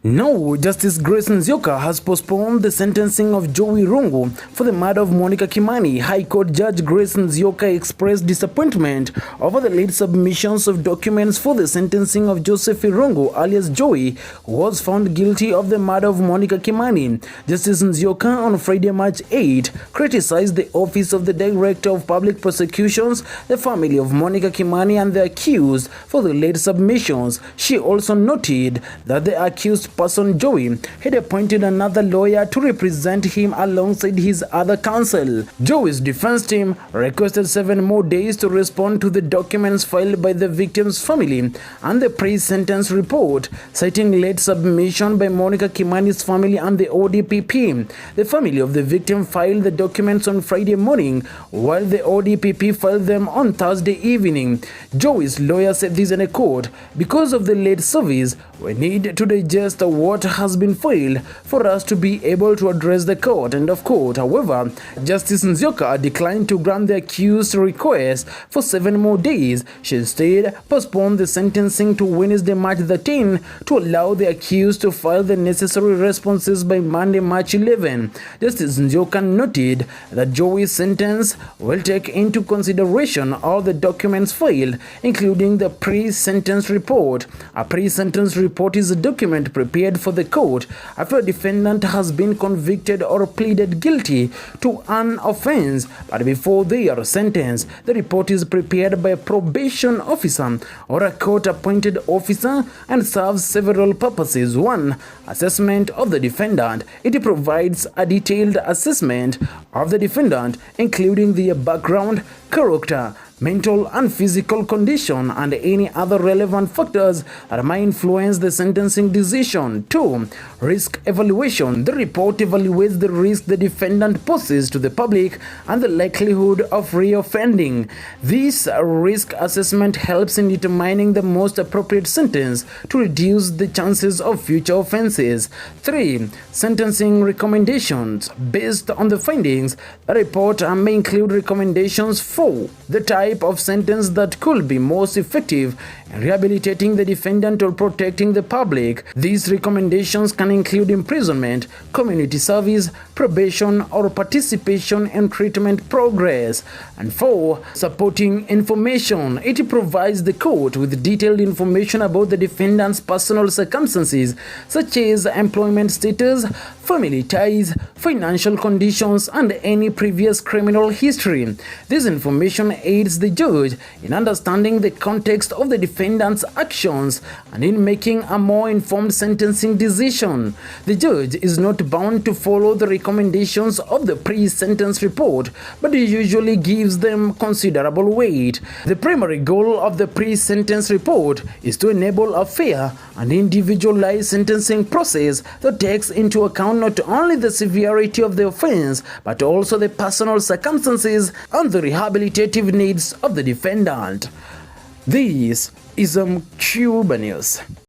No, Justice Grace Nzioka has postponed the sentencing of Jowie Irungu for the murder of Monica Kimani. High Court Judge Grace Nzioka expressed disappointment over the late submissions of documents for the sentencing of Joseph Irungu, alias Jowie, who was found guilty of the murder of Monica Kimani. Justice Nzioka on Friday, March 8, criticized the Office of the Director of Public Prosecutions, the family of Monica Kimani, and the accused for the late submissions. She also noted that the accused person Jowie had appointed another lawyer to represent him alongside his other counsel. Jowie's defense team requested 7 more days to respond to the documents filed by the victim's family and the pre-sentence report, citing late submission by Monica Kimani's family and the ODPP. The family of the victim filed the documents on Friday morning, while the ODPP filed them on Thursday evening. Jowie's lawyer said this in a quote, "Because of the late service, we need to digest what has been filed for us to be able to address the court," end of quote. However, Justice Nzioka declined to grant the accused's request for 7 more days. She instead postponed the sentencing to Wednesday, March 13, to allow the accused to file the necessary responses by Monday, March 11. Justice Nzioka noted that Jowie's sentence will take into consideration all the documents filed, including the pre-sentence report. A pre-sentence report is a document prepared for the court after a defendant has been convicted or pleaded guilty to an offense, but before they are sentenced. The report is prepared by a probation officer or a court-appointed officer and serves several purposes. 1. Assessment of the defendant. It provides a detailed assessment of the defendant, including their background, character, mental and physical condition, and any other relevant factors that might influence the sentencing decision. 2. Risk evaluation. The report evaluates the risk the defendant poses to the public and the likelihood of reoffending. This risk assessment helps in determining the most appropriate sentence to reduce the chances of future offenses. 3. Sentencing recommendations. Based on the findings, the report may include recommendations for the type of sentence that could be most effective in rehabilitating the defendant or protecting the public. These recommendations can include imprisonment, community service, probation, or participation in treatment progress. And 4. Supporting information. It provides the court with detailed information about the defendant's personal circumstances, such as employment status, family ties, financial conditions, and any previous criminal history. This information aids the judge in understanding the context of the defendant's actions and in making a more informed sentencing decision. The judge is not bound to follow the recommendations of the pre-sentence report, but he usually gives them considerable weight. The primary goal of the pre-sentence report is to enable a fair and individualized sentencing process that takes into account not only the severity of the offense, but also the personal circumstances and the rehabilitative needs of the defendant. This is Cuba News.